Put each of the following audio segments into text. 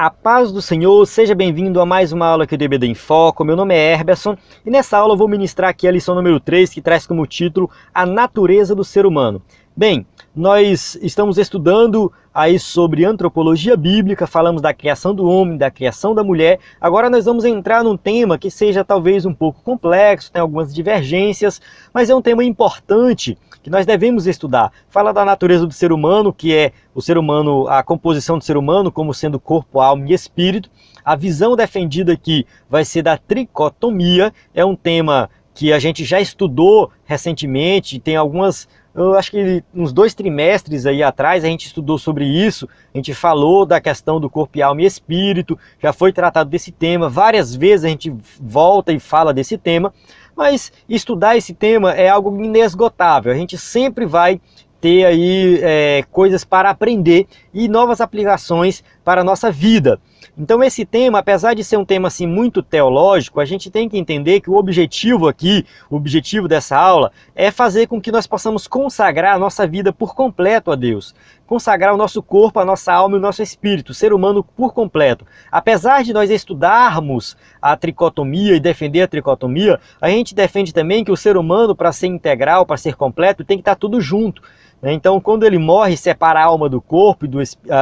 A paz do Senhor, seja bem-vindo a mais uma aula aqui do EBD em Foco. Meu nome é Herberson e nessa aula eu vou ministrar aqui a lição número 3, que traz como título A Natureza do Ser Humano. Bem, nós estamos estudando aí sobre antropologia bíblica, falamos da criação do homem, da criação da mulher. Agora nós vamos entrar num tema que seja talvez um pouco complexo, tem algumas divergências, mas é um tema importante que nós devemos estudar. Fala da natureza do ser humano, que é o ser humano, a composição do ser humano como sendo corpo, alma e espírito. A visão defendida aqui vai ser da tricotomia, é um tema que a gente já estudou recentemente, tem algumas, eu acho que uns 2 trimestres aí atrás a gente estudou sobre isso, a gente falou da questão do corpo, alma e espírito, já foi tratado desse tema, várias vezes a gente volta e fala desse tema, mas estudar esse tema é algo inesgotável, a gente sempre vai ter aí coisas para aprender e novas aplicações para a nossa vida. Então esse tema, apesar de ser um tema assim muito teológico, a gente tem que entender que o objetivo aqui, o objetivo dessa aula é fazer com que nós possamos consagrar a nossa vida por completo a Deus. Consagrar o nosso corpo, a nossa alma e o nosso espírito, o ser humano por completo. Apesar de nós estudarmos a tricotomia e defender a tricotomia, a gente defende também que o ser humano, para ser integral, para ser completo, tem que estar tudo junto. Então, quando ele morre, separa a alma do corpo,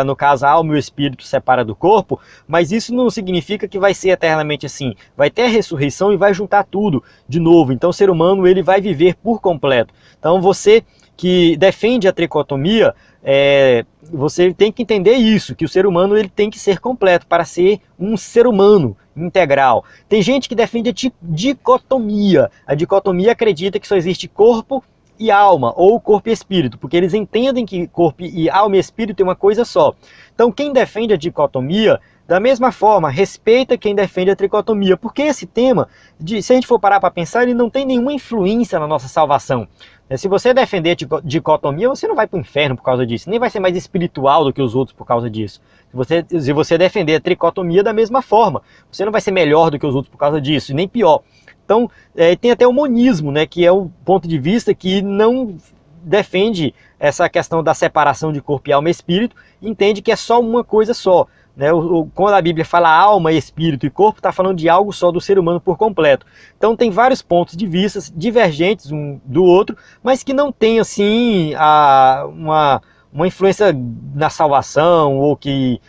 no caso a alma e o espírito separa do corpo, mas isso não significa que vai ser eternamente assim. Vai ter a ressurreição e vai juntar tudo de novo. Então, o ser humano ele vai viver por completo. Então, você que defende a tricotomia, você tem que entender isso, que o ser humano ele tem que ser completo para ser um ser humano integral. Tem gente que defende a dicotomia. A dicotomia acredita que só existe corpo e alma, ou corpo e espírito, porque eles entendem que corpo e alma e espírito é uma coisa só. Então quem defende a dicotomia, da mesma forma, respeita quem defende a tricotomia, porque esse tema, se a gente for parar para pensar, ele não tem nenhuma influência na nossa salvação. Se você defender a dicotomia, você não vai para o inferno por causa disso, nem vai ser mais espiritual do que os outros por causa disso. Se você defender a tricotomia da mesma forma, você não vai ser melhor do que os outros por causa disso, e nem pior. Então, tem até o monismo, né, que é um ponto de vista que não defende essa questão da separação de corpo e alma e espírito, entende que é só uma coisa só. Né? Quando a Bíblia fala alma, espírito e corpo, está falando de algo só do ser humano por completo. Então tem vários pontos de vista divergentes um do outro, mas que não tem assim uma influência na salvação, ou que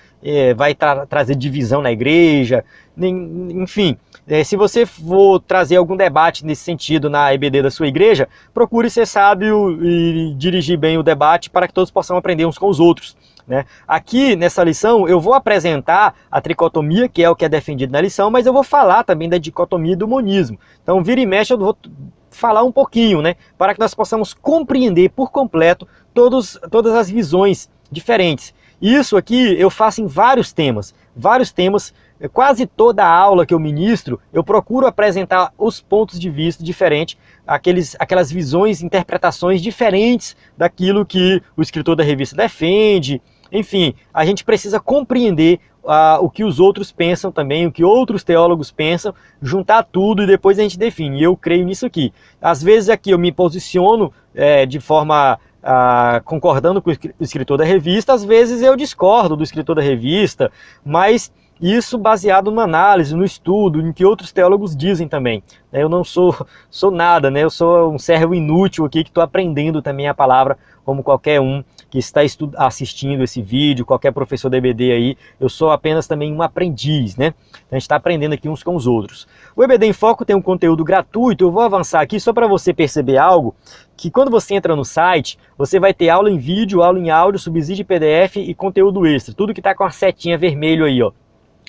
vai trazer divisão na igreja, enfim. Se você for trazer algum debate nesse sentido na EBD da sua igreja, procure ser sábio e dirigir bem o debate para que todos possam aprender uns com os outros. Né? Aqui nessa lição eu vou apresentar a tricotomia, que é o que é defendido na lição, mas eu vou falar também da dicotomia e do monismo. Então vira e mexe eu vou falar um pouquinho, né? Para que nós possamos compreender por completo todas as visões diferentes. Isso aqui eu faço em vários temas, quase toda a aula que eu ministro, eu procuro apresentar os pontos de vista diferentes, aquelas visões, interpretações diferentes daquilo que o escritor da revista defende. Enfim, a gente precisa compreender o que os outros pensam também, o que outros teólogos pensam, juntar tudo e depois a gente define. E eu creio nisso aqui. Às vezes aqui eu me posiciono de forma concordando com o escritor da revista, às vezes eu discordo do escritor da revista, mas isso baseado numa análise, no estudo, em que outros teólogos dizem também. Eu não sou nada, né? Eu sou um servo inútil aqui que estou aprendendo também a palavra, como qualquer um que está assistindo esse vídeo, qualquer professor da EBD aí. Eu sou apenas também um aprendiz, né? A gente está aprendendo aqui uns com os outros. O EBD em Foco tem um conteúdo gratuito, eu vou avançar aqui só para você perceber algo, que quando você entra no site, você vai ter aula em vídeo, aula em áudio, subsídio PDF e conteúdo extra. Tudo que está com a setinha vermelho aí, ó.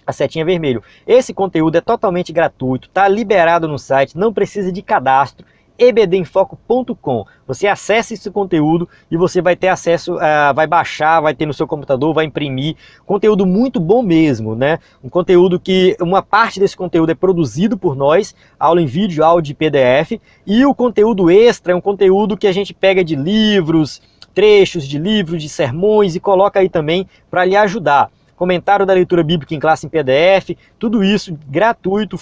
A setinha vermelho. Esse conteúdo é totalmente gratuito, está liberado no site, não precisa de cadastro, ebdemfoco.com. Você acessa esse conteúdo e você vai ter acesso, vai baixar, vai ter no seu computador, vai imprimir. Conteúdo muito bom mesmo, né? Um conteúdo que, uma parte desse conteúdo é produzido por nós, aula em vídeo, áudio e PDF, e o conteúdo extra é um conteúdo que a gente pega de livros, trechos de livros, de sermões e coloca aí também para lhe ajudar. Comentário da leitura bíblica em classe em PDF, tudo isso gratuito,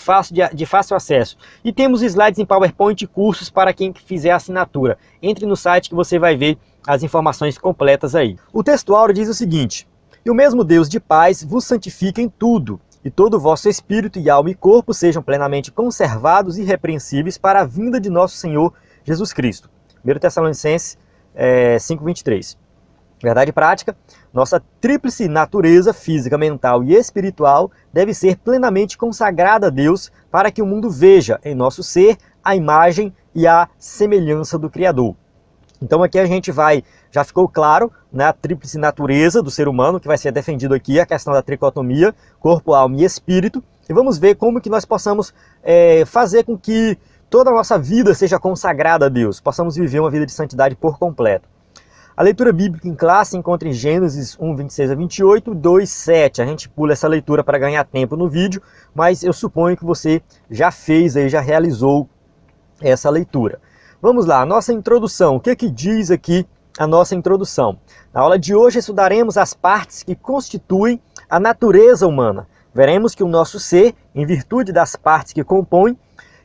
de fácil acesso. E temos slides em PowerPoint e cursos para quem fizer a assinatura. Entre no site que você vai ver as informações completas aí. O texto áureo diz o seguinte: E o mesmo Deus de paz vos santifica em tudo, e todo o vosso espírito e alma e corpo sejam plenamente conservados e irrepreensíveis para a vinda de nosso Senhor Jesus Cristo. 1 Tessalonicenses 5:23. Verdade prática, nossa tríplice natureza física, mental e espiritual deve ser plenamente consagrada a Deus para que o mundo veja em nosso ser a imagem e a semelhança do Criador. Então aqui a gente já ficou claro, né, a tríplice natureza do ser humano, que vai ser defendido aqui, a questão da tricotomia, corpo, alma e espírito, e vamos ver como que nós possamos fazer com que toda a nossa vida seja consagrada a Deus, possamos viver uma vida de santidade por completo. A leitura bíblica em classe se encontra em Gênesis 1:26-28, 2:7. A gente pula essa leitura para ganhar tempo no vídeo, mas eu suponho que você já fez, já realizou essa leitura. Vamos lá, a nossa introdução. O que diz aqui a nossa introdução? Na aula de hoje estudaremos as partes que constituem a natureza humana. Veremos que o nosso ser, em virtude das partes que compõem,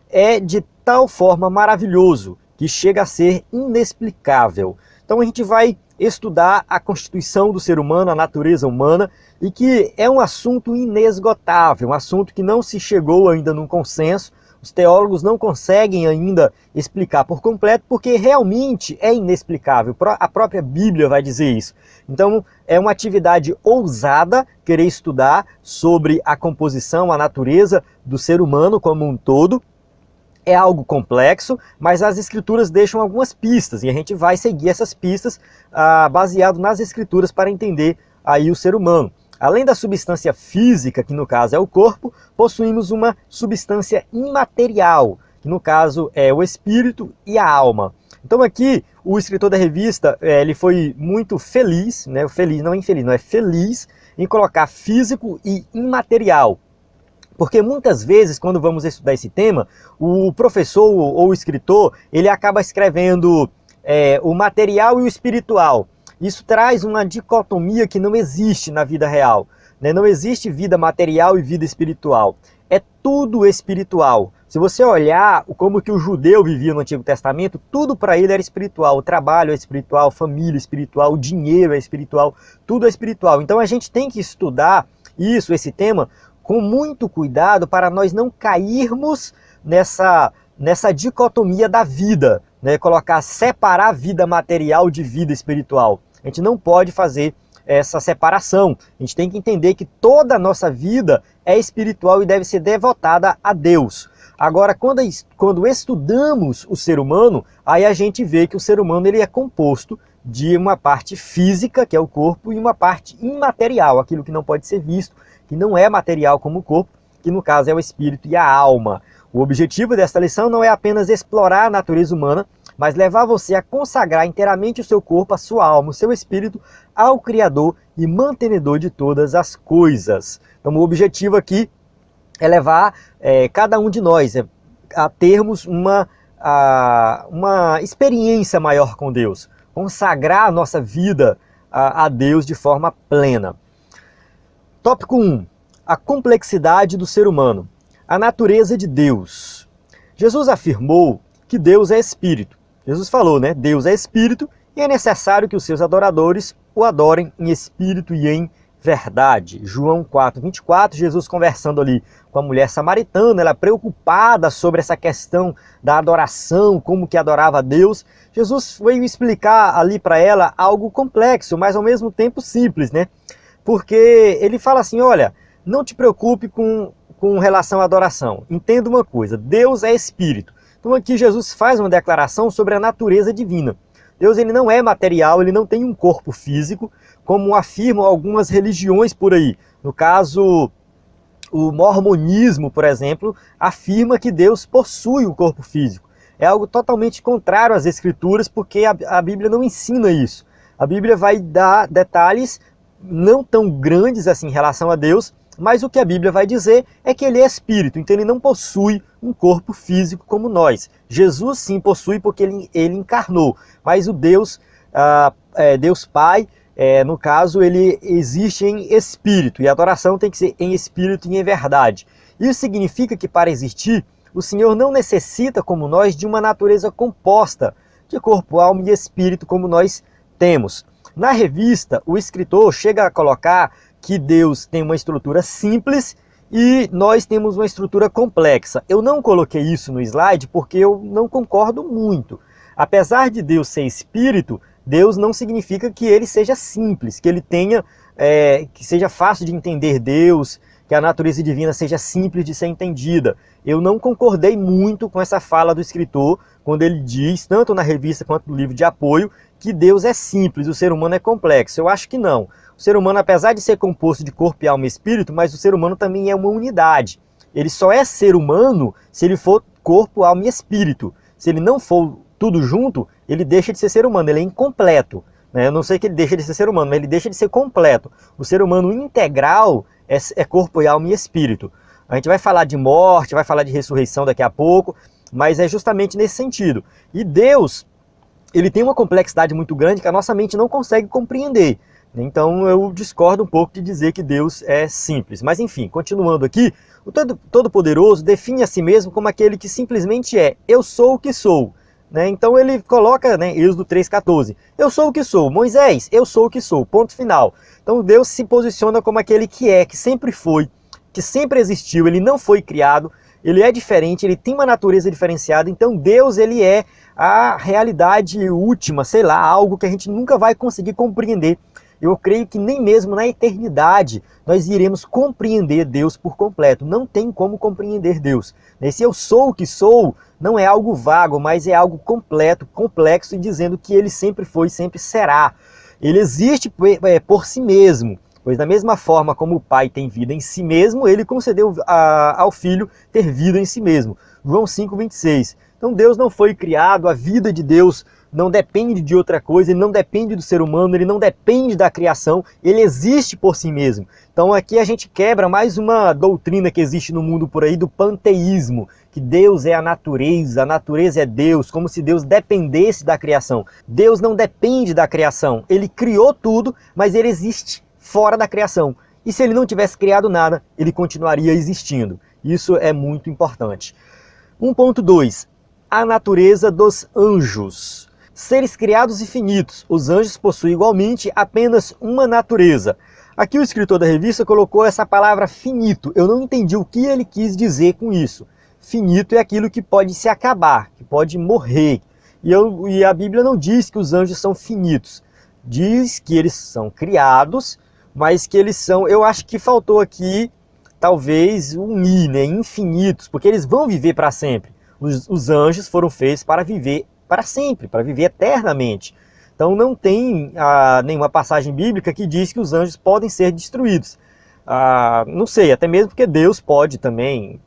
é de tal forma maravilhoso que chega a ser inexplicável. Então a gente vai estudar a constituição do ser humano, a natureza humana, e que é um assunto inesgotável, um assunto que não se chegou ainda num consenso. Os teólogos não conseguem ainda explicar por completo, porque realmente é inexplicável. A própria Bíblia vai dizer isso. Então é uma atividade ousada querer estudar sobre a composição, a natureza do ser humano como um todo. É algo complexo, mas as escrituras deixam algumas pistas, e a gente vai seguir essas pistas baseado nas escrituras para entender aí o ser humano. Além da substância física, que no caso é o corpo, possuímos uma substância imaterial, que no caso é o espírito e a alma. Então aqui o escritor da revista ele foi muito feliz, né? Feliz, não é infeliz, não é feliz em colocar físico e imaterial. Porque muitas vezes, quando vamos estudar esse tema, o professor ou o escritor, ele acaba escrevendo o material e o espiritual. Isso traz uma dicotomia que não existe na vida real, né? Não existe vida material e vida espiritual. É tudo espiritual. Se você olhar como que o judeu vivia no Antigo Testamento, tudo para ele era espiritual. O trabalho é espiritual, a família é espiritual, o dinheiro é espiritual, tudo é espiritual. Então a gente tem que estudar esse tema, com muito cuidado para nós não cairmos nessa dicotomia da vida, né? Separar a vida material de vida espiritual. A gente não pode fazer essa separação. A gente tem que entender que toda a nossa vida é espiritual e deve ser devotada a Deus. Agora, quando estudamos o ser humano, aí a gente vê que o ser humano ele é composto de uma parte física, que é o corpo, e uma parte imaterial, aquilo que não pode ser visto, que não é material como o corpo, que no caso é o espírito e a alma. O objetivo desta lição não é apenas explorar a natureza humana, mas levar você a consagrar inteiramente o seu corpo, a sua alma, o seu espírito ao Criador e mantenedor de todas as coisas. Então o objetivo aqui é levar cada um de nós a termos uma experiência maior com Deus, consagrar a nossa vida a Deus de forma plena. Tópico 1. A complexidade do ser humano. A natureza de Deus. Jesus afirmou que Deus é espírito. Jesus falou, né? Deus é espírito e é necessário que os seus adoradores o adorem em espírito e em verdade. João 4:24, Jesus conversando ali com a mulher samaritana, ela preocupada sobre essa questão da adoração, como que adorava a Deus. Jesus veio explicar ali para ela algo complexo, mas ao mesmo tempo simples, né? Porque ele fala assim, olha, não te preocupe com relação à adoração. Entenda uma coisa, Deus é espírito. Então aqui Jesus faz uma declaração sobre a natureza divina. Deus ele não é material, ele não tem um corpo físico, como afirmam algumas religiões por aí. No caso, o mormonismo, por exemplo, afirma que Deus possui um corpo físico. É algo totalmente contrário às Escrituras, porque a Bíblia não ensina isso. A Bíblia vai dar detalhes não tão grandes assim em relação a Deus, mas o que a Bíblia vai dizer é que ele é espírito, então ele não possui um corpo físico como nós. Jesus sim possui porque ele encarnou, mas o Deus, Deus Pai, no caso, ele existe em espírito, e a adoração tem que ser em espírito e em verdade. Isso significa que para existir, o Senhor não necessita, como nós, de uma natureza composta de corpo, alma e espírito como nós temos. Na revista, o escritor chega a colocar que Deus tem uma estrutura simples e nós temos uma estrutura complexa. Eu não coloquei isso no slide porque eu não concordo muito. Apesar de Deus ser espírito, Deus não significa que ele seja simples, que ele tenha, que seja fácil de entender Deus, que a natureza divina seja simples de ser entendida. Eu não concordei muito com essa fala do escritor, quando ele diz, tanto na revista quanto no livro de apoio, que Deus é simples, o ser humano é complexo. Eu acho que não. O ser humano, apesar de ser composto de corpo, alma e espírito, mas o ser humano também é uma unidade. Ele só é ser humano se ele for corpo, alma e espírito. Se ele não for tudo junto, ele deixa de ser ser humano, ele é incompleto. Eu não sei que ele deixa de ser ser humano, mas ele deixa de ser completo. O ser humano integral é corpo, alma e espírito. A gente vai falar de morte, vai falar de ressurreição daqui a pouco, mas é justamente nesse sentido. E Deus, ele tem uma complexidade muito grande que a nossa mente não consegue compreender. Então eu discordo um pouco de dizer que Deus é simples. Mas enfim, continuando aqui, o Todo-Poderoso define a si mesmo como aquele que simplesmente é: eu sou o que sou. Então ele coloca, Êxodo 3,14, eu sou o que sou. Moisés, eu sou o que sou, ponto final. Então Deus se posiciona como aquele que é, que sempre foi, que sempre existiu, ele não foi criado, ele é diferente, ele tem uma natureza diferenciada. Então Deus, ele é a realidade última, sei lá, algo que a gente nunca vai conseguir compreender. Eu creio que nem mesmo na eternidade nós iremos compreender Deus por completo. Não tem como compreender Deus. Esse eu sou o que sou não é algo vago, mas é algo completo, complexo, e dizendo que ele sempre foi e sempre será. Ele existe por si mesmo, pois da mesma forma como o Pai tem vida em si mesmo, ele concedeu ao Filho ter vida em si mesmo. João 5,26. Então Deus não foi criado, a vida de Deus não depende de outra coisa, ele não depende do ser humano, ele não depende da criação, ele existe por si mesmo. Então aqui a gente quebra mais uma doutrina que existe no mundo por aí do panteísmo, que Deus é a natureza é Deus, como se Deus dependesse da criação. Deus não depende da criação, ele criou tudo, mas ele existe fora da criação. E se ele não tivesse criado nada, ele continuaria existindo. Isso é muito importante. 1.2. A natureza dos anjos. Seres criados e finitos, os anjos possuem igualmente apenas uma natureza. Aqui o escritor da revista colocou essa palavra finito. Eu não entendi o que ele quis dizer com isso. Finito é aquilo que pode se acabar, que pode morrer. E a Bíblia não diz que os anjos são finitos. Diz que eles são criados, mas que eles são... Eu acho que faltou aqui, talvez, unir, infinitos, porque eles vão viver para sempre. Os anjos foram feitos para viver para sempre, para viver eternamente. Então não tem nenhuma passagem bíblica que diz que os anjos podem ser destruídos. Não sei, até mesmo porque Deus pode também,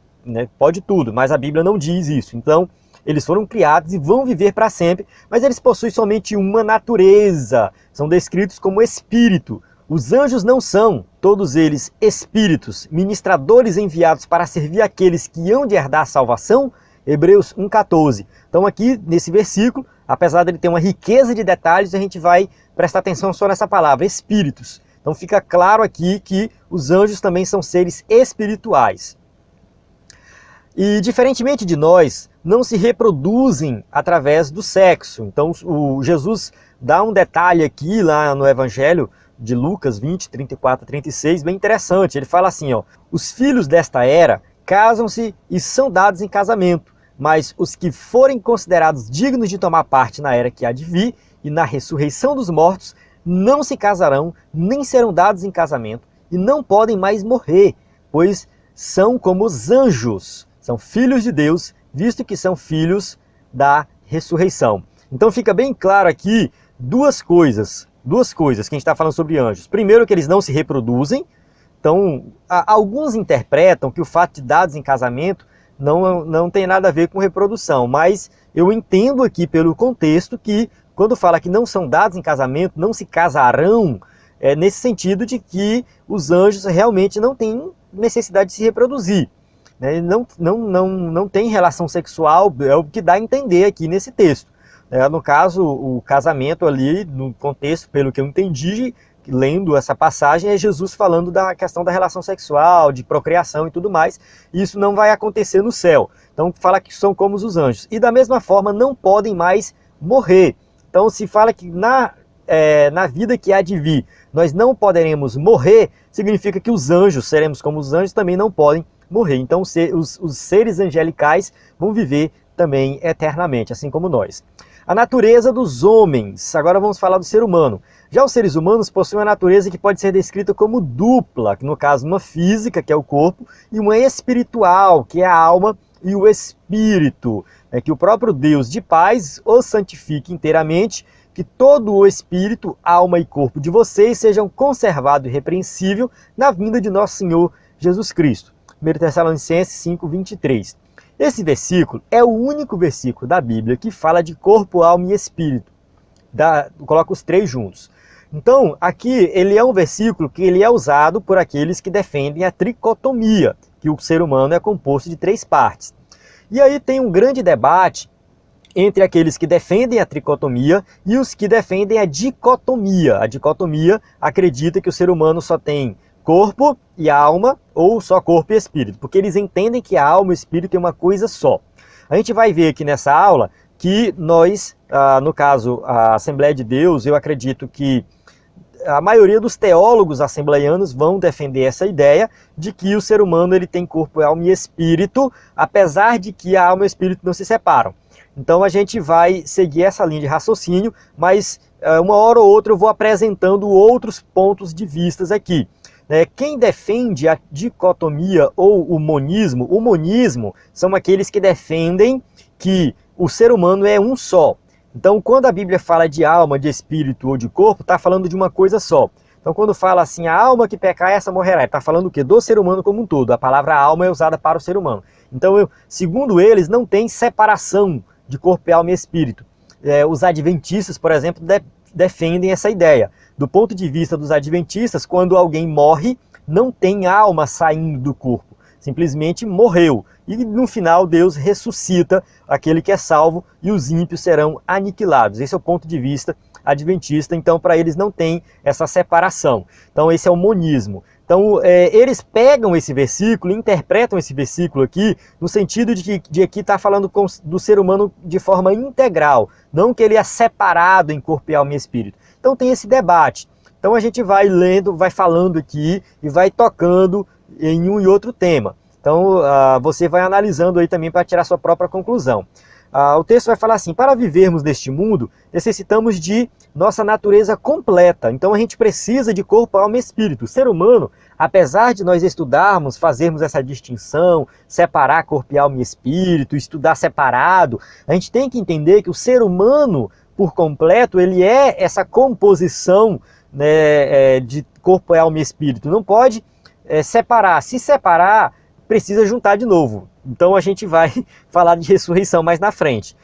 pode tudo, mas a Bíblia não diz isso. Então eles foram criados e vão viver para sempre, mas eles possuem somente uma natureza, são descritos como espírito. Os anjos não são, todos eles, espíritos, ministradores enviados para servir aqueles que hão de herdar a salvação? Hebreus 1,14. Então aqui, nesse versículo, apesar dele ter uma riqueza de detalhes, a gente vai prestar atenção só nessa palavra, espíritos. Então fica claro aqui que os anjos também são seres espirituais. E diferentemente de nós, não se reproduzem através do sexo. Então Jesus dá um detalhe aqui lá no Evangelho de Lucas 20, 34 a 36, bem interessante. Ele fala assim, os filhos desta era casam-se e são dados em casamento, mas os que forem considerados dignos de tomar parte na era que há de vir e na ressurreição dos mortos, não se casarão, nem serão dados em casamento, e não podem mais morrer, pois são como os anjos, são filhos de Deus, visto que são filhos da ressurreição. Então fica bem claro aqui duas coisas que a gente está falando sobre anjos. Primeiro, que eles não se reproduzem. Então, alguns interpretam que o fato de dados em casamento não tem nada a ver com reprodução, mas eu entendo aqui pelo contexto que quando fala que não são dados em casamento, não se casarão, é nesse sentido de que os anjos realmente não têm necessidade de se reproduzir. Não tem relação sexual, é o que dá a entender aqui nesse texto. No caso, o casamento ali, no contexto, pelo que eu entendi, lendo essa passagem, é Jesus falando da questão da relação sexual, de procriação e tudo mais. Isso não vai acontecer no céu. Então fala que são como os anjos. E da mesma forma não podem mais morrer. Então se fala que na vida que há de vir nós não poderemos morrer, significa que os anjos, seremos como os anjos, também não podem morrer. Então os seres angelicais vão viver também eternamente, assim como nós. A natureza dos homens. Agora vamos falar do ser humano. Já os seres humanos possuem uma natureza que pode ser descrita como dupla, que no caso uma física, que é o corpo, e uma espiritual, que é a alma e o espírito. É que o próprio Deus de paz os santifique inteiramente, que todo o espírito, alma e corpo de vocês sejam conservados irrepreensível na vinda de nosso Senhor Jesus Cristo. 1 Tessalonicenses 5:23. Esse versículo é o único versículo da Bíblia que fala de corpo, alma e espírito. Coloca os três juntos. Então, aqui ele é um versículo que ele é usado por aqueles que defendem a tricotomia, que o ser humano é composto de três partes. E aí tem um grande debate entre aqueles que defendem a tricotomia e os que defendem a dicotomia. A dicotomia acredita que o ser humano só tem corpo e alma, ou só corpo e espírito, porque eles entendem que a alma e o espírito é uma coisa só. A gente vai ver aqui nessa aula que nós, no caso, a Assembleia de Deus, eu acredito que a maioria dos teólogos assembleianos vão defender essa ideia de que o ser humano ele tem corpo, alma e espírito, apesar de que a alma e o espírito não se separam. Então a gente vai seguir essa linha de raciocínio, mas uma hora ou outra eu vou apresentando outros pontos de vistas aqui. Quem defende a dicotomia ou o monismo são aqueles que defendem que o ser humano é um só. Então, quando a Bíblia fala de alma, de espírito ou de corpo, está falando de uma coisa só. Então, quando fala assim, a alma que pecar, essa morrerá, está falando o quê? Do ser humano como um todo. A palavra alma é usada para o ser humano. Então, segundo eles, não tem separação de corpo, alma e espírito. Os adventistas, por exemplo, defendem essa ideia. Do ponto de vista dos adventistas, quando alguém morre, não tem alma saindo do corpo. Simplesmente morreu. E no final Deus ressuscita aquele que é salvo e os ímpios serão aniquilados. Esse é o ponto de vista adventista. Então para eles não tem essa separação. Então esse é o monismo. Então eles pegam esse versículo, interpretam esse versículo aqui no sentido de aqui estar falando do ser humano de forma integral. Não que ele é separado em corpo, alma e espírito. Então tem esse debate. Então a gente vai lendo, vai falando aqui e vai tocando em um e outro tema. Então você vai analisando aí também para tirar sua própria conclusão. O texto vai falar assim, para vivermos neste mundo, necessitamos de nossa natureza completa. Então a gente precisa de corpo, alma e espírito. O ser humano, apesar de nós estudarmos, fazermos essa distinção, separar corpo, alma e espírito, estudar separado, a gente tem que entender que o ser humano, por completo, ele é essa composição, né, de corpo, alma e espírito. Não pode separar. Se separar, precisa juntar de novo. Então a gente vai falar de ressurreição mais na frente.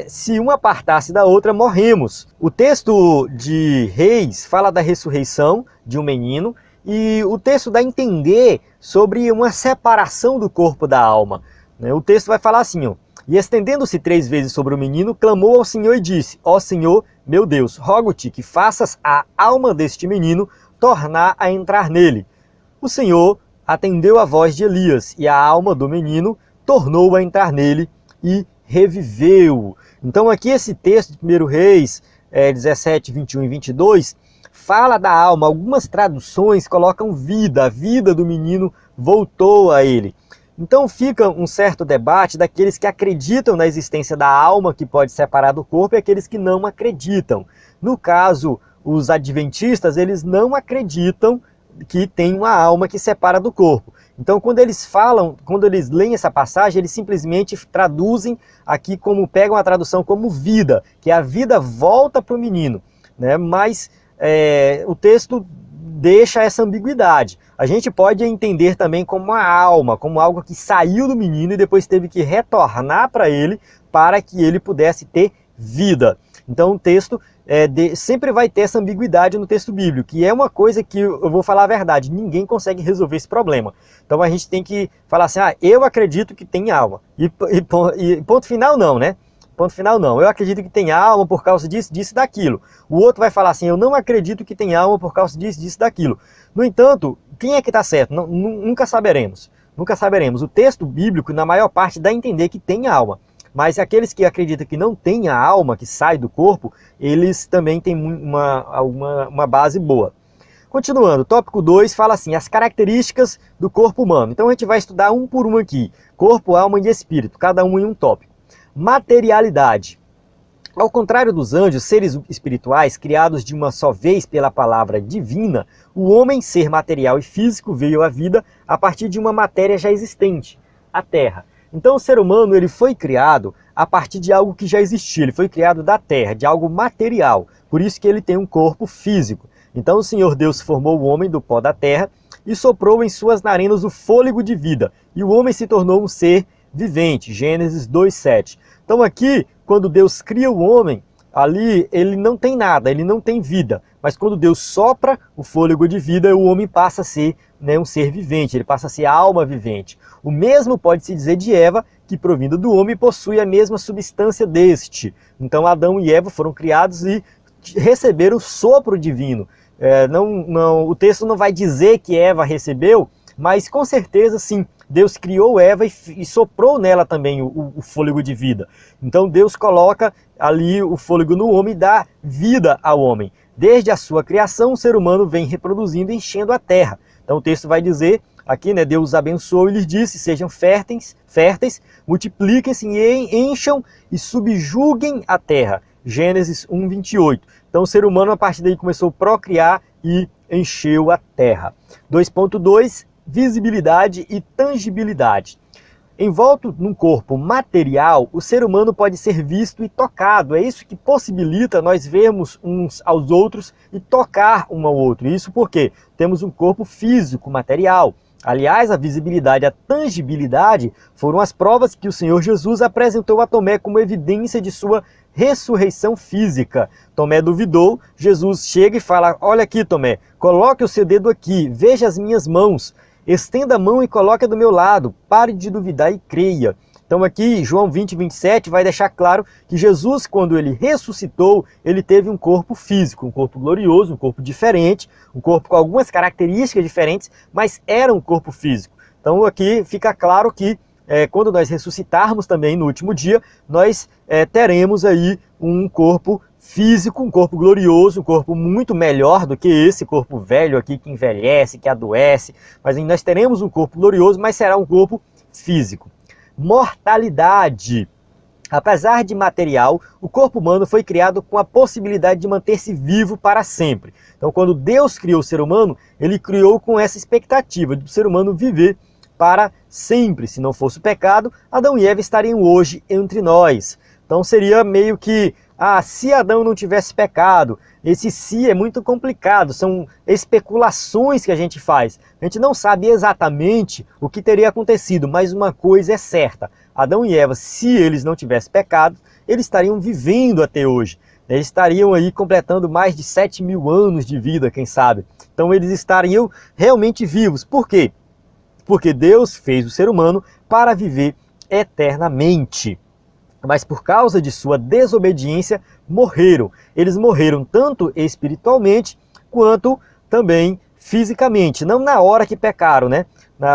Se uma apartar-se da outra, morremos. O texto de Reis fala da ressurreição de um menino e o texto dá a entender sobre uma separação do corpo da alma. O texto vai falar assim, ó, e estendendo-se 3 vezes sobre o menino, clamou ao Senhor e disse, ó Senhor, meu Deus, rogo-te que faças a alma deste menino tornar a entrar nele. O Senhor atendeu a voz de Elias, e a alma do menino tornou a entrar nele e reviveu. Então aqui esse texto de 1 Reis 17, 21 e 22, fala da alma. Algumas traduções colocam vida, a vida do menino voltou a ele. Então fica um certo debate daqueles que acreditam na existência da alma que pode separar do corpo e aqueles que não acreditam. No caso, os adventistas, eles não acreditam que tem uma alma que separa do corpo. Então quando eles falam, quando eles leem essa passagem, eles simplesmente traduzem aqui como, pegam a tradução como vida, que a vida volta para o menino, né? Mas o texto deixa essa ambiguidade. A gente pode entender também como uma alma, como algo que saiu do menino e depois teve que retornar para ele, para que ele pudesse ter vida. Então o texto sempre vai ter essa ambiguidade no texto bíblico, que é uma coisa que, eu vou falar a verdade, ninguém consegue resolver esse problema. Então a gente tem que falar assim, eu acredito que tem alma. E ponto final não, né? Ponto final não. Eu acredito que tem alma por causa disso, disso e daquilo. O outro vai falar assim, eu não acredito que tem alma por causa disso, disso e daquilo. No entanto, quem é que está certo? Nunca saberemos. Nunca saberemos. O texto bíblico, na maior parte, dá a entender que tem alma. Mas aqueles que acreditam que não tem a alma que sai do corpo, eles também têm uma base boa. Continuando, tópico 2 fala assim, as características do corpo humano. Então a gente vai estudar um por um aqui. Corpo, alma e espírito, cada um em um tópico. Materialidade. Ao contrário dos anjos, seres espirituais, criados de uma só vez pela palavra divina, o homem, ser material e físico, veio à vida a partir de uma matéria já existente, a Terra. Então o ser humano ele foi criado a partir de algo que já existia, ele foi criado da Terra, de algo material, por isso que ele tem um corpo físico. Então o Senhor Deus formou o homem do pó da terra e soprou em suas narinas o fôlego de vida, e o homem se tornou um ser vivente, Gênesis 2:7. Então aqui, quando Deus cria o homem, ali ele não tem nada, ele não tem vida, mas quando Deus sopra o fôlego de vida, o homem passa a ser um ser vivente, ele passa a ser a alma vivente. O mesmo pode-se dizer de Eva, que provindo do homem possui a mesma substância deste. Então Adão e Eva foram criados e receberam o sopro divino. O texto não vai dizer que Eva recebeu, mas com certeza sim, Deus criou Eva e soprou nela também o fôlego de vida. Então Deus coloca ali o fôlego no homem e dá vida ao homem. Desde a sua criação, o ser humano vem reproduzindo e enchendo a terra. Então o texto vai dizer aqui, Deus os abençoou e lhes disse, sejam férteis, multipliquem-se e encham e subjuguem a terra. Gênesis 1:28. Então o ser humano a partir daí começou a procriar e encheu a terra. 2.2, visibilidade e tangibilidade. Envolto num corpo material, o ser humano pode ser visto e tocado. É isso que possibilita nós vermos uns aos outros e tocar um ao outro. Isso porque temos um corpo físico, material. Aliás, a visibilidade e a tangibilidade foram as provas que o Senhor Jesus apresentou a Tomé como evidência de sua ressurreição física. Tomé duvidou, Jesus chega e fala, olha aqui Tomé, coloque o seu dedo aqui, veja as minhas mãos, estenda a mão e coloque do meu lado, pare de duvidar e creia. Então aqui, João 20:27 vai deixar claro que Jesus, quando ele ressuscitou, ele teve um corpo físico, um corpo glorioso, um corpo diferente, um corpo com algumas características diferentes, mas era um corpo físico. Então aqui fica claro que quando nós ressuscitarmos também no último dia, nós teremos aí um corpo físico, um corpo glorioso, um corpo muito melhor do que esse corpo velho aqui que envelhece, que adoece, mas nós teremos um corpo glorioso, mas será um corpo físico. Mortalidade. Apesar de material, o corpo humano foi criado com a possibilidade de manter-se vivo para sempre. Então, quando Deus criou o ser humano, ele criou com essa expectativa de o ser humano viver para sempre. Se não fosse o pecado, Adão e Eva estariam hoje entre nós. Então seria meio que, se Adão não tivesse pecado, esse se é muito complicado, são especulações que a gente faz. A gente não sabe exatamente o que teria acontecido, mas uma coisa é certa. Adão e Eva, se eles não tivessem pecado, eles estariam vivendo até hoje. Eles estariam aí completando mais de 7.000 anos de vida, quem sabe. Então eles estariam realmente vivos. Por quê? Porque Deus fez o ser humano para viver eternamente. Mas por causa de sua desobediência, morreram. Eles morreram tanto espiritualmente, quanto também fisicamente. Não na hora que pecaram, né?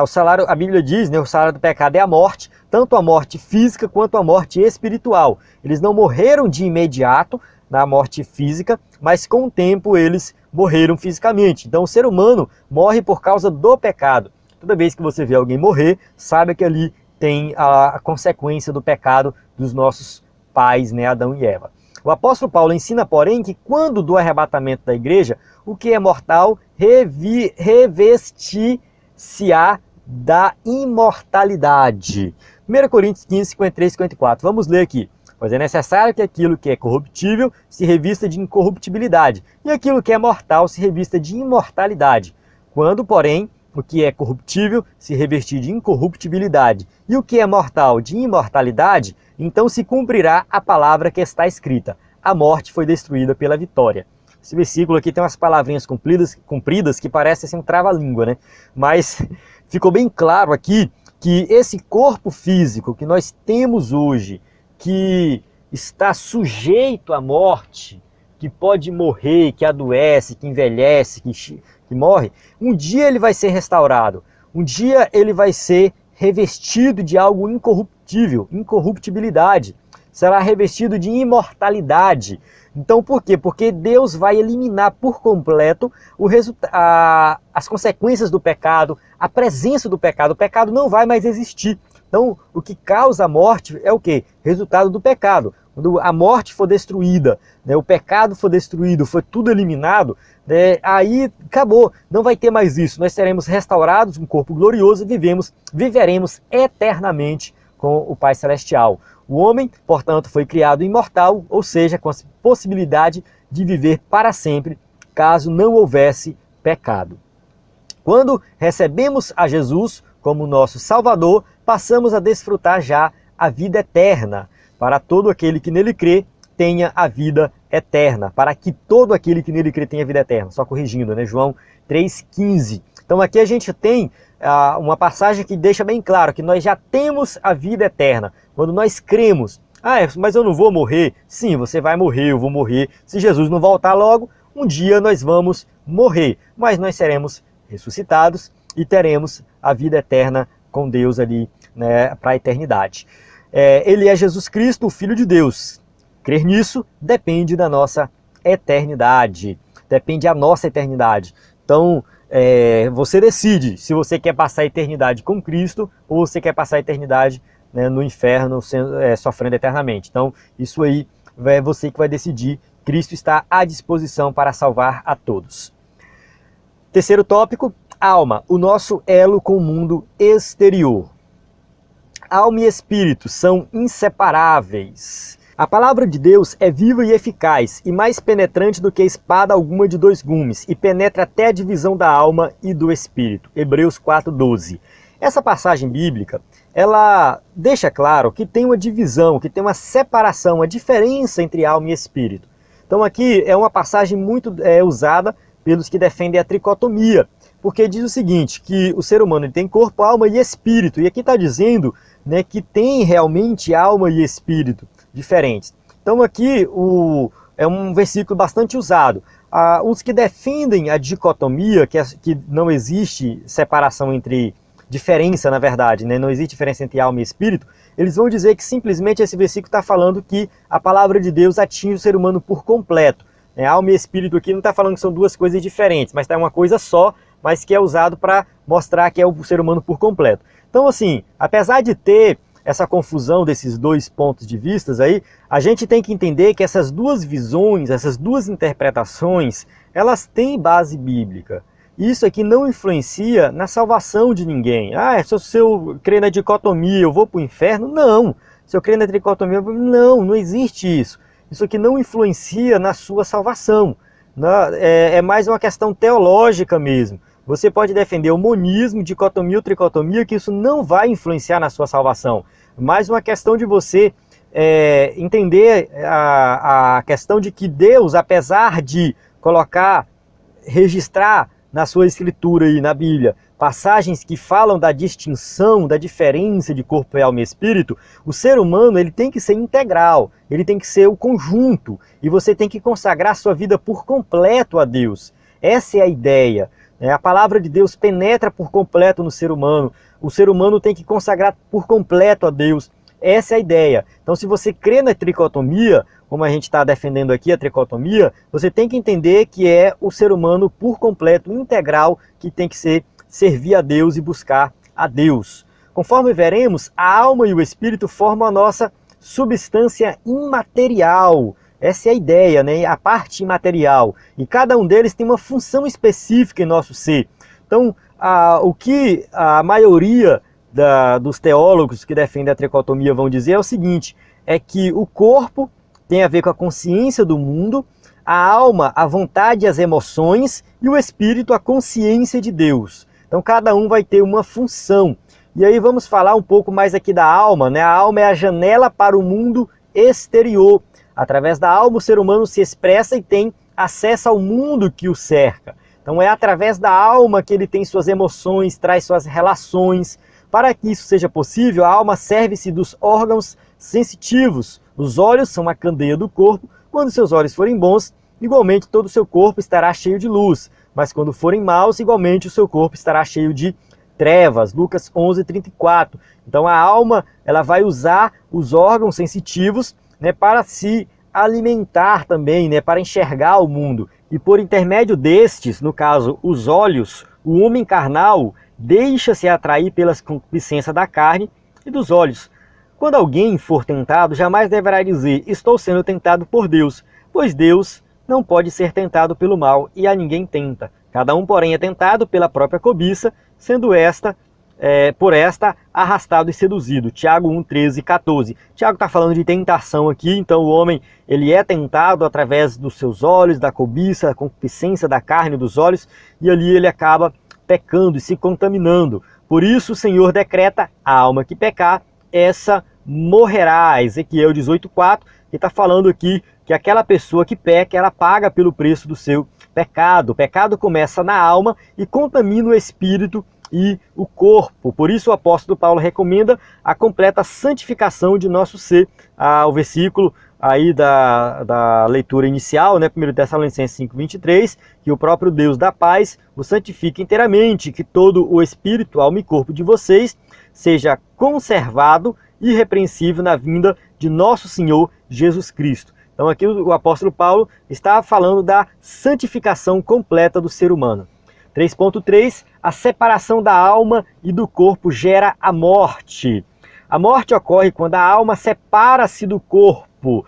O salário, a Bíblia diz, o salário do pecado é a morte, tanto a morte física quanto a morte espiritual. Eles não morreram de imediato na morte física, mas com o tempo eles morreram fisicamente. Então o ser humano morre por causa do pecado. Toda vez que você vê alguém morrer, saiba que ali tem a consequência do pecado dos nossos pais, Adão e Eva. O apóstolo Paulo ensina, porém, que quando do arrebatamento da igreja, o que é mortal revestir-se-á da imortalidade. 1 Coríntios 15, 53 e 54. Vamos ler aqui. Pois é necessário que aquilo que é corruptível se revista de incorruptibilidade, e aquilo que é mortal se revista de imortalidade. Quando, porém, o que é corruptível se revestir de incorruptibilidade, e o que é mortal de imortalidade, então se cumprirá a palavra que está escrita: a morte foi destruída pela vitória. Esse versículo aqui tem umas palavrinhas compridas que parecem assim um trava-língua, né? Mas ficou bem claro aqui que esse corpo físico que nós temos hoje, que está sujeito à morte, que pode morrer, que adoece, que envelhece, que morre, um dia ele vai ser restaurado, um dia ele vai ser revestido de algo incorruptível, incorruptibilidade. Será revestido de imortalidade. Então por quê? Porque Deus vai eliminar por completo as consequências do pecado, a presença do pecado. O pecado não vai mais existir. Então o que causa a morte é o quê? Resultado do pecado. Quando a morte for destruída, né, o pecado for destruído, foi tudo eliminado, né, aí acabou, não vai ter mais isso. Nós seremos restaurados, um corpo glorioso, e viveremos eternamente com o Pai Celestial. O homem, portanto, foi criado imortal, ou seja, com a possibilidade de viver para sempre, caso não houvesse pecado. Quando recebemos a Jesus como nosso Salvador, passamos a desfrutar já a vida eterna. Para todo aquele que nele crê, tenha a vida eterna. Para que todo aquele que nele crê tenha a vida eterna. Só corrigindo, né? João 3,15. Então aqui a gente tem uma passagem que deixa bem claro que nós já temos a vida eterna. Quando nós cremos, mas eu não vou morrer. Sim, você vai morrer, eu vou morrer. Se Jesus não voltar logo, um dia nós vamos morrer. Mas nós seremos ressuscitados e teremos a vida eterna com Deus ali, né, para a eternidade. Ele é Jesus Cristo, o Filho de Deus. Crer nisso depende da nossa eternidade. Depende da nossa eternidade. Então, você decide se você quer passar a eternidade com Cristo ou você quer passar a eternidade, né, no inferno, sofrendo eternamente. Então, isso aí é você que vai decidir. Cristo está à disposição para salvar a todos. Terceiro tópico, alma, o nosso elo com o mundo exterior. Alma e espírito são inseparáveis. A palavra de Deus é viva e eficaz, e mais penetrante do que espada alguma de dois gumes, e penetra até a divisão da alma e do espírito. Hebreus 4:12. Essa passagem bíblica, ela deixa claro que tem uma divisão, que tem uma separação, uma diferença entre alma e espírito. Então aqui é uma passagem muito usada pelos que defendem a tricotomia, porque diz o seguinte, que o ser humano tem corpo, alma e espírito, e aqui está dizendo, né, que tem realmente alma e espírito diferentes. Então aqui é um versículo bastante usado. Os que defendem a dicotomia, que não existe separação entre diferença, na verdade, né, não existe diferença entre alma e espírito, eles vão dizer que simplesmente esse versículo está falando que a palavra de Deus atinge o ser humano por completo. Alma e espírito aqui não está falando que são duas coisas diferentes, mas está uma coisa só, mas que é usado para mostrar que é o ser humano por completo. Então, assim, apesar de ter essa confusão desses dois pontos de vista aí, a gente tem que entender que essas duas visões, essas duas interpretações, elas têm base bíblica. Isso aqui não influencia na salvação de ninguém. Se eu crer na dicotomia, eu vou para o inferno? Não. Se eu crer na dicotomia, não existe isso. Isso aqui não influencia na sua salvação. É mais uma questão teológica mesmo. Você pode defender o monismo, dicotomia ou tricotomia, que isso não vai influenciar na sua salvação. Mais uma questão de você entender a questão de que Deus, apesar de registrar na sua escritura e na Bíblia passagens que falam da distinção, da diferença de corpo, alma e espírito, o ser humano ele tem que ser integral, ele tem que ser o conjunto, e você tem que consagrar sua vida por completo a Deus. Essa é a ideia. A palavra de Deus penetra por completo no ser humano, o ser humano tem que consagrar por completo a Deus. Essa é a ideia. Então, se você crê na tricotomia, como a gente está defendendo aqui a tricotomia, você tem que entender que é o ser humano por completo, integral, que tem que servir a Deus e buscar a Deus. Conforme veremos, a alma e o espírito formam a nossa substância imaterial. Essa é a ideia, né? A parte imaterial. E cada um deles tem uma função específica em nosso ser. Então, o que a maioria dos teólogos que defendem a tricotomia vão dizer é o seguinte, é que o corpo tem a ver com a consciência do mundo, a alma, a vontade e as emoções, e o espírito, a consciência de Deus. Então cada um vai ter uma função. E aí vamos falar um pouco mais aqui da alma, né? A alma é a janela para o mundo exterior. Através da alma o ser humano se expressa e tem acesso ao mundo que o cerca. Então é através da alma que ele tem suas emoções, traz suas relações. Para que isso seja possível, a alma serve-se dos órgãos sensitivos. Os olhos são a candeia do corpo. Quando seus olhos forem bons, igualmente todo o seu corpo estará cheio de luz. Mas quando forem maus, igualmente o seu corpo estará cheio de trevas, Lucas 11:34. Então a alma ela vai usar os órgãos sensitivos, né, para se alimentar também, né, para enxergar o mundo. E por intermédio destes, no caso os olhos, o homem carnal deixa-se atrair pelas concupiscências da carne e dos olhos. Quando alguém for tentado, jamais deverá dizer: estou sendo tentado por Deus, pois Deus não pode ser tentado pelo mal e a ninguém tenta. Cada um, porém, é tentado pela própria cobiça, sendo por esta arrastado e seduzido. Tiago 1, 13 e 14. Tiago está falando de tentação aqui, então o homem ele é tentado através dos seus olhos, da cobiça, a concupiscência da carne dos olhos, e ali ele acaba pecando e se contaminando. Por isso o Senhor decreta: a alma que pecar, essa morrerá. Ezequiel 18:4, que está falando aqui que aquela pessoa que peca, ela paga pelo preço do seu pecado. O pecado começa na alma e contamina o espírito e o corpo. Por isso o apóstolo Paulo recomenda a completa santificação de nosso ser. O versículo aí da leitura inicial, né, 1 Tessalonicenses 5:23, que o próprio Deus da paz o santifique inteiramente, que todo o espírito, alma e corpo de vocês seja conservado irrepreensível na vinda de nosso Senhor Jesus Cristo. Então aqui o apóstolo Paulo está falando da santificação completa do ser humano. 3.3, a separação da alma e do corpo gera a morte. A morte ocorre quando a alma separa-se do corpo.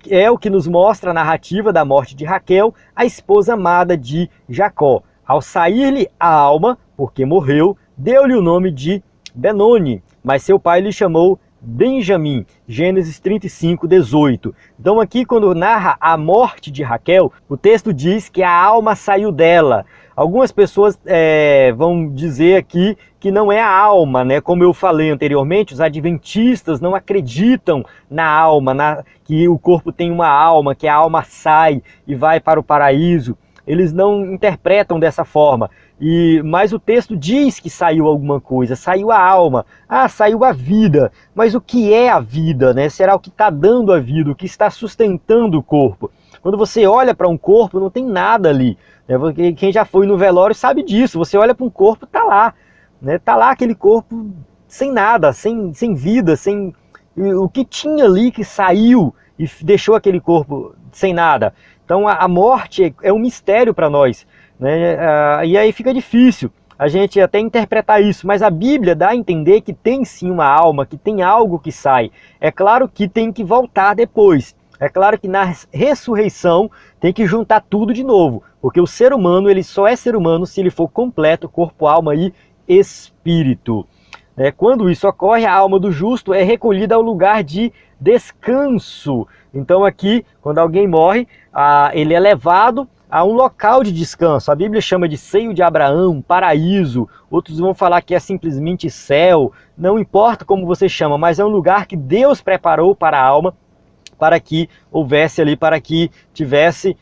É o que nos mostra a narrativa da morte de Raquel, a esposa amada de Jacó. Ao sair-lhe a alma, porque morreu, deu-lhe o nome de Benoni, mas seu pai lhe chamou Benjamim, Gênesis 35:18. Então aqui quando narra a morte de Raquel, o texto diz que a alma saiu dela. Algumas pessoas vão dizer aqui que não é a alma, né? Como eu falei anteriormente, os adventistas não acreditam na alma, que o corpo tem uma alma, que a alma sai e vai para o paraíso. Eles não interpretam dessa forma. Mas o texto diz que saiu alguma coisa, saiu a alma, saiu a vida. Mas o que é a vida, né? Será o que está dando a vida, o que está sustentando o corpo? Quando você olha para um corpo, não tem nada ali. Né? Quem já foi no velório sabe disso. Você olha para um corpo, está lá. Né? Está lá aquele corpo sem nada, sem vida, sem o que tinha ali que saiu e deixou aquele corpo sem nada. Então a morte é um mistério para nós. Né? E aí fica difícil a gente até interpretar isso, mas a Bíblia dá a entender que tem sim uma alma, que tem algo que sai. É claro que tem que voltar depois. É claro que na ressurreição tem que juntar tudo de novo, porque o ser humano ele só é ser humano se ele for completo, corpo, alma e espírito. Quando isso ocorre, a alma do justo é recolhida ao lugar de descanso. Então aqui, quando alguém morre, ele é levado a um local de descanso. A Bíblia chama de seio de Abraão, paraíso. Outros vão falar que é simplesmente céu. Não importa como você chama, mas é um lugar que Deus preparou para a alma, para que houvesse ali, para que tivesse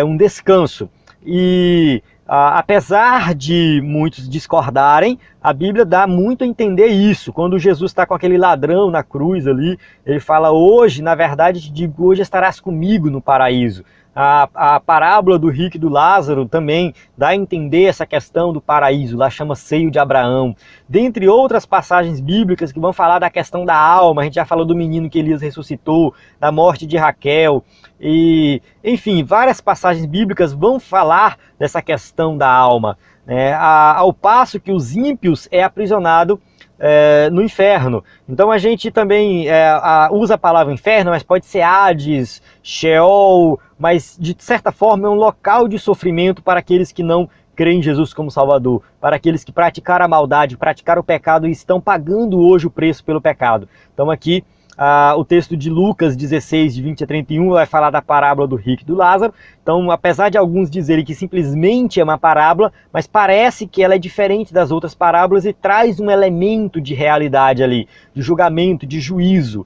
um descanso. E apesar de muitos discordarem, a Bíblia dá muito a entender isso. Quando Jesus está com aquele ladrão na cruz ali, ele fala: hoje, na verdade, te digo, hoje estarás comigo no paraíso. A parábola do rico e do Lázaro também dá a entender essa questão do paraíso, lá chama seio de Abraão. Dentre outras passagens bíblicas que vão falar da questão da alma, a gente já falou do menino que Elias ressuscitou, da morte de Raquel, e enfim, várias passagens bíblicas vão falar dessa questão da alma. Ao passo que os ímpios é aprisionado no inferno. Então a gente também usa a palavra inferno, mas pode ser Hades, Sheol, mas de certa forma é um local de sofrimento para aqueles que não creem em Jesus como Salvador, para aqueles que praticaram a maldade, praticaram o pecado e estão pagando hoje o preço pelo pecado. Então aqui o texto de Lucas 16, de 20 a 31, vai falar da parábola do rico e do Lázaro. Então, apesar de alguns dizerem que simplesmente é uma parábola, mas parece que ela é diferente das outras parábolas e traz um elemento de realidade ali, de julgamento, de juízo.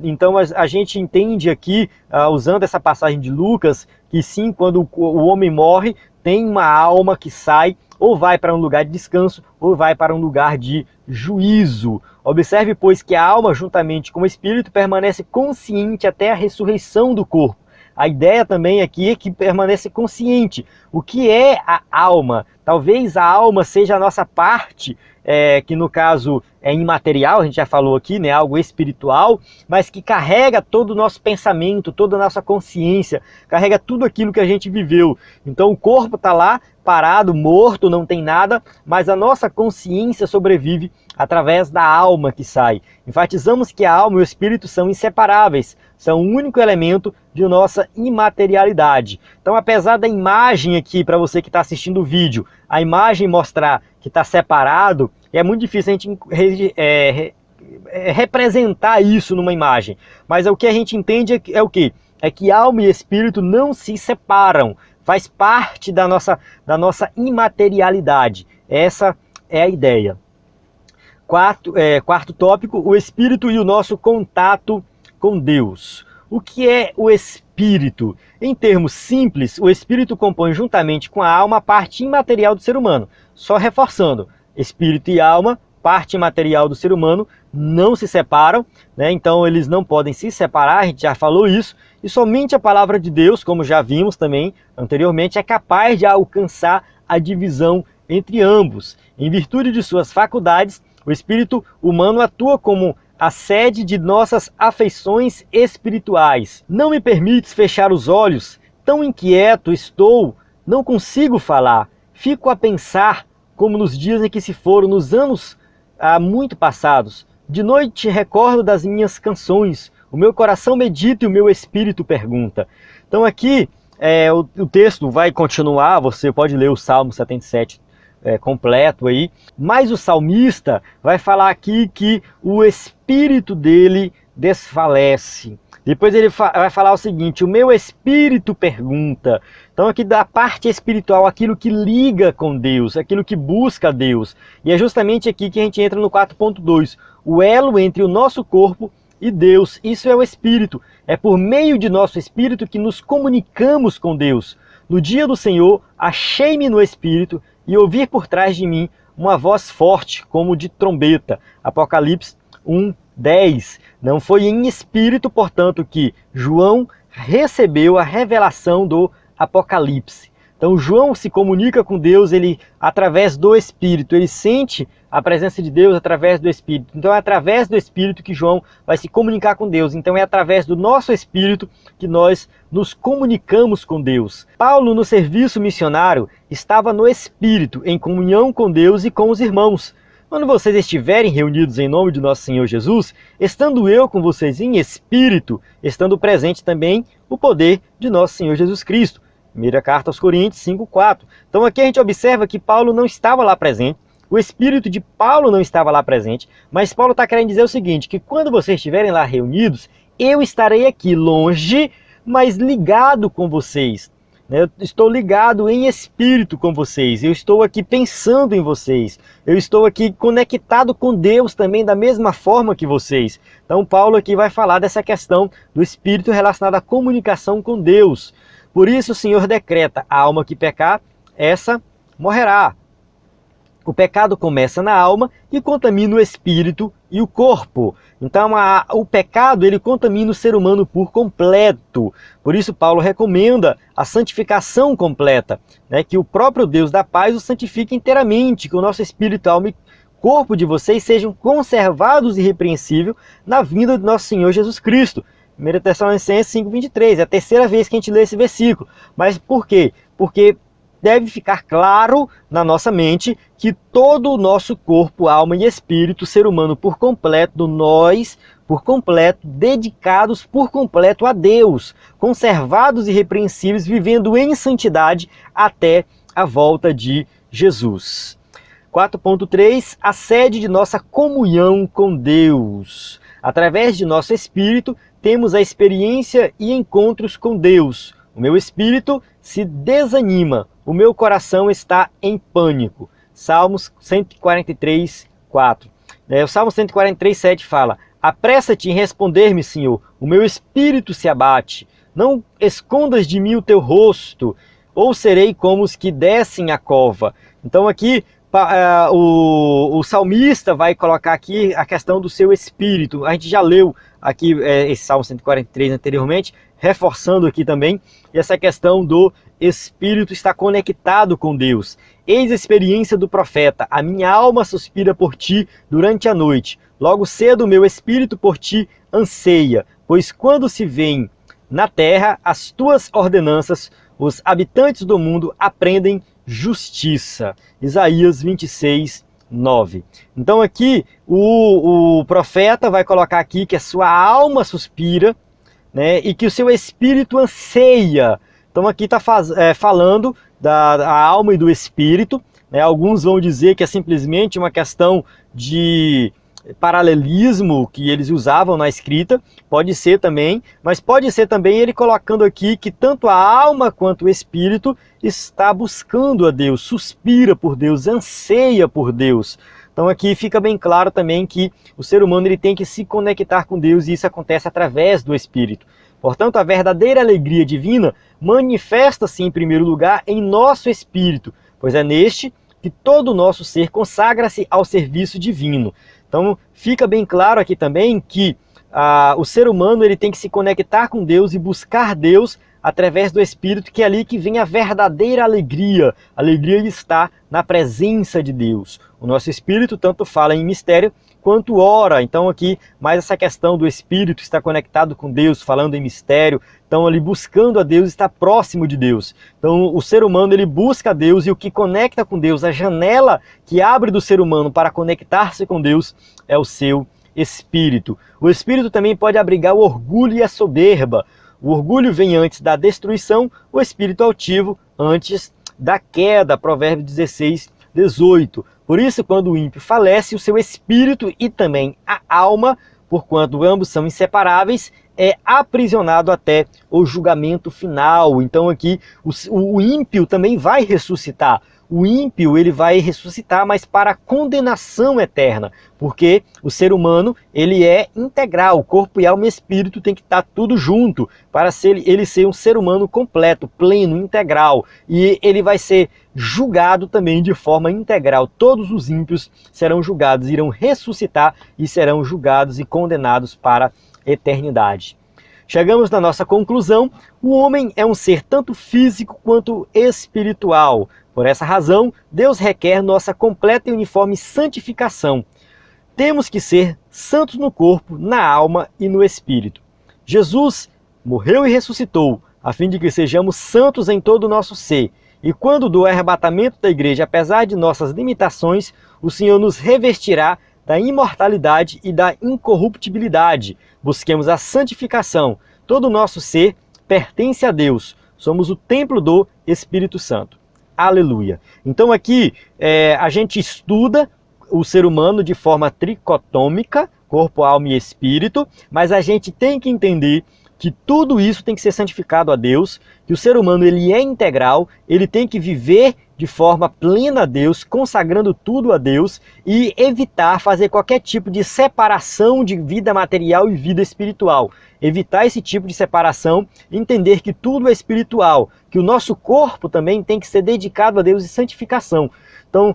Então, a gente entende aqui, usando essa passagem de Lucas, que sim, quando o homem morre, tem uma alma que sai, ou vai para um lugar de descanso, ou vai para um lugar de juízo. Observe, pois, que a alma, juntamente com o espírito, permanece consciente até a ressurreição do corpo. A ideia também aqui é que permaneça consciente. O que é a alma? Talvez a alma seja a nossa parte, que no caso é imaterial, a gente já falou aqui, né, algo espiritual, mas que carrega todo o nosso pensamento, toda a nossa consciência, carrega tudo aquilo que a gente viveu. Então o corpo está lá, parado, morto, não tem nada, mas a nossa consciência sobrevive através da alma que sai. Enfatizamos que a alma e o espírito são inseparáveis, são o único elemento de nossa imaterialidade. Então, apesar da imagem aqui, para você que está assistindo o vídeo, a imagem mostrar que está separado, é muito difícil a gente representar isso numa imagem. Mas o que a gente entende é o quê? É que alma e espírito não se separam, faz parte da nossa imaterialidade. Essa é a ideia. Quarto tópico, o espírito e o nosso contato com Deus. O que é o espírito? Em termos simples, o espírito compõe juntamente com a alma a parte imaterial do ser humano. Só reforçando, espírito e alma, parte imaterial do ser humano, não se separam, né? Então eles não podem se separar, a gente já falou isso, e somente a palavra de Deus, como já vimos também anteriormente, é capaz de alcançar a divisão entre ambos. Em virtude de suas faculdades, o espírito humano atua como a sede de nossas afeições espirituais. Não me permites fechar os olhos, tão inquieto estou, não consigo falar. Fico a pensar como nos dias em que se foram, nos anos muito passados. De noite recordo das minhas canções, o meu coração medita e o meu espírito pergunta. Então aqui o texto vai continuar, você pode ler o Salmo 77 completo aí, mas o salmista vai falar aqui que o espírito dele desfalece. Depois ele vai falar o seguinte, o meu espírito pergunta. Então aqui da parte espiritual, aquilo que liga com Deus, aquilo que busca Deus. E é justamente aqui que a gente entra no 4.2, o elo entre o nosso corpo e Deus. Isso é o espírito, é por meio de nosso espírito que nos comunicamos com Deus. No dia do Senhor, achei-me no espírito e ouvi por trás de mim uma voz forte, como de trombeta. Apocalipse 1:10. Não foi em espírito, portanto, que João recebeu a revelação do Apocalipse. Então João se comunica com Deus através do Espírito, ele sente a presença de Deus através do Espírito. Então é através do Espírito que João vai se comunicar com Deus. Então é através do nosso Espírito que nós nos comunicamos com Deus. Paulo, no serviço missionário, estava no Espírito, em comunhão com Deus e com os irmãos. Quando vocês estiverem reunidos em nome de nosso Senhor Jesus, estando eu com vocês em Espírito, estando presente também o poder de nosso Senhor Jesus Cristo. Primeira carta aos Coríntios 5:4. Então aqui a gente observa que Paulo não estava lá presente, o Espírito de Paulo não estava lá presente, mas Paulo está querendo dizer o seguinte, que quando vocês estiverem lá reunidos, eu estarei aqui longe, mas ligado com vocês. Eu estou ligado em espírito com vocês, eu estou aqui pensando em vocês, eu estou aqui conectado com Deus também da mesma forma que vocês. Então Paulo aqui vai falar dessa questão do espírito relacionado à comunicação com Deus. Por isso o Senhor decreta, a alma que pecar, essa morrerá. O pecado começa na alma e contamina o espírito e o corpo. Então o pecado ele contamina o ser humano por completo. Por isso Paulo recomenda a santificação completa, né? Que o próprio Deus da paz o santifique inteiramente, que o nosso espírito, alma e corpo de vocês sejam conservados irrepreensíveis na vinda de nosso Senhor Jesus Cristo. 1 Tessalonicenses 5:23, é a terceira vez que a gente lê esse versículo. Mas por quê? Porque deve ficar claro na nossa mente que todo o nosso corpo, alma e espírito, ser humano por completo, nós por completo, dedicados por completo a Deus, conservados e irrepreensíveis, vivendo em santidade até a volta de Jesus. 4.3, a sede de nossa comunhão com Deus. Através de nosso espírito, temos a experiência e encontros com Deus. O meu espírito se desanima, o meu coração está em pânico. Salmos 143:4. O Salmo 143:7 fala: apressa-te em responder-me, Senhor, o meu espírito se abate. Não escondas de mim o teu rosto, ou serei como os que descem a cova. Então aqui o salmista vai colocar aqui a questão do seu espírito. A gente já leu aqui esse Salmo 143 anteriormente, reforçando aqui também essa questão do espírito estar conectado com Deus. Eis a experiência do profeta: a minha alma suspira por ti durante a noite, logo cedo o meu espírito por ti anseia, pois quando se vêem na terra as tuas ordenanças, os habitantes do mundo aprendem justiça. Isaías 26, 9. Então aqui o profeta vai colocar aqui que a sua alma suspira, né, e que o seu espírito anseia. Então aqui está falando da alma e do espírito, né? Alguns vão dizer que é simplesmente uma questão de paralelismo que eles usavam na escrita, pode ser também, mas pode ser também ele colocando aqui que tanto a alma quanto o espírito está buscando a Deus, suspira por Deus, anseia por Deus. Então aqui fica bem claro também que o ser humano ele tem que se conectar com Deus, e isso acontece através do espírito. Portanto, a verdadeira alegria divina manifesta-se em primeiro lugar em nosso espírito, pois é neste que todo o nosso ser consagra-se ao serviço divino. Então fica bem claro aqui também que o ser humano ele tem que se conectar com Deus e buscar Deus através do Espírito, que é ali que vem a verdadeira alegria. A alegria está na presença de Deus. O nosso espírito tanto fala em mistério quanto ora. Então aqui mais essa questão do espírito estar conectado com Deus, falando em mistério. Então ali buscando a Deus, está próximo de Deus. Então o ser humano ele busca a Deus, e o que conecta com Deus, a janela que abre do ser humano para conectar-se com Deus, é o seu espírito. O espírito também pode abrigar o orgulho e a soberba. O orgulho vem antes da destruição, o espírito altivo antes da queda. Provérbios 16, 18. Por isso, quando o ímpio falece, o seu espírito e também a alma, porquanto ambos são inseparáveis, é aprisionado até o julgamento final. Então aqui o ímpio também vai ressuscitar. O ímpio ele vai ressuscitar, mas para a condenação eterna, porque o ser humano ele é integral, corpo e alma e espírito tem que estar tudo junto para ele ser um ser humano completo, pleno, integral, e ele vai ser julgado também de forma integral. Todos os ímpios serão julgados, irão ressuscitar e serão julgados e condenados para a eternidade. Chegamos na nossa conclusão: o homem é um ser tanto físico quanto espiritual. Por essa razão, Deus requer nossa completa e uniforme santificação. Temos que ser santos no corpo, na alma e no espírito. Jesus morreu e ressuscitou, a fim de que sejamos santos em todo o nosso ser. E quando do arrebatamento da igreja, apesar de nossas limitações, o Senhor nos revestirá da imortalidade e da incorruptibilidade. Busquemos a santificação. Todo o nosso ser pertence a Deus. Somos o templo do Espírito Santo. Aleluia! Então aqui a gente estuda o ser humano de forma tricotômica, corpo, alma e espírito, mas a gente tem que entender que tudo isso tem que ser santificado a Deus, que o ser humano ele é integral, ele tem que viver de forma plena a Deus, consagrando tudo a Deus, e evitar fazer qualquer tipo de separação de vida material e vida espiritual. Evitar esse tipo de separação, entender que tudo é espiritual, que o nosso corpo também tem que ser dedicado a Deus e santificação. Então,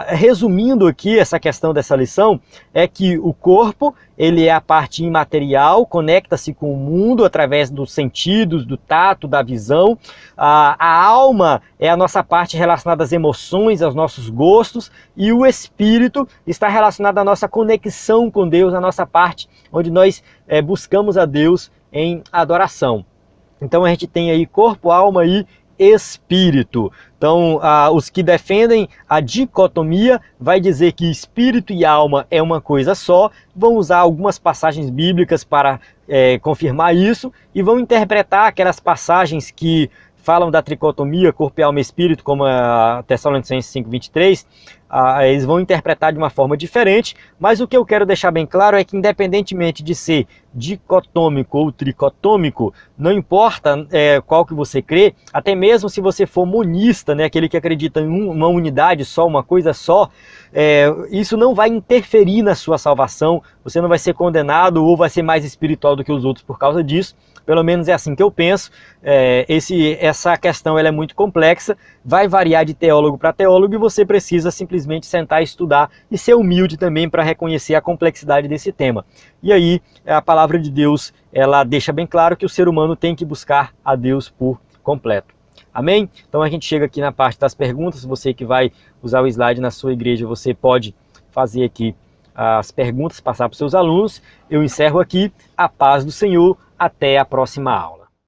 resumindo aqui essa questão dessa lição, é que o corpo ele é a parte imaterial, conecta-se com o mundo através dos sentidos, do tato, da visão. A alma é a nossa parte relacionada às emoções, aos nossos gostos, e o espírito está relacionado à nossa conexão com Deus, a nossa parte onde nós buscamos a Deus em adoração. Então a gente tem aí corpo, alma e espírito. Então os que defendem a dicotomia vai dizer que espírito e alma é uma coisa só, vão usar algumas passagens bíblicas para confirmar isso, e vão interpretar aquelas passagens que falam da tricotomia, corpo, alma e espírito, como a Tessalonicenses 5:23, eles vão interpretar de uma forma diferente, mas o que eu quero deixar bem claro é que, independentemente de ser dicotômico ou tricotômico, não importa qual que você crê, até mesmo se você for monista, né, aquele que acredita em uma unidade só, uma coisa só, isso não vai interferir na sua salvação, você não vai ser condenado ou vai ser mais espiritual do que os outros por causa disso. Pelo menos é assim que eu penso. Essa questão ela é muito complexa, vai variar de teólogo para teólogo e você precisa simplesmente sentar e estudar e ser humilde também para reconhecer a complexidade desse tema. E aí a palavra de Deus ela deixa bem claro que o ser humano tem que buscar a Deus por completo. Amém? Então a gente chega aqui na parte das perguntas. Você que vai usar o slide na sua igreja, você pode fazer aqui as perguntas, passar para os seus alunos. Eu encerro aqui. A paz do Senhor. Até a próxima aula.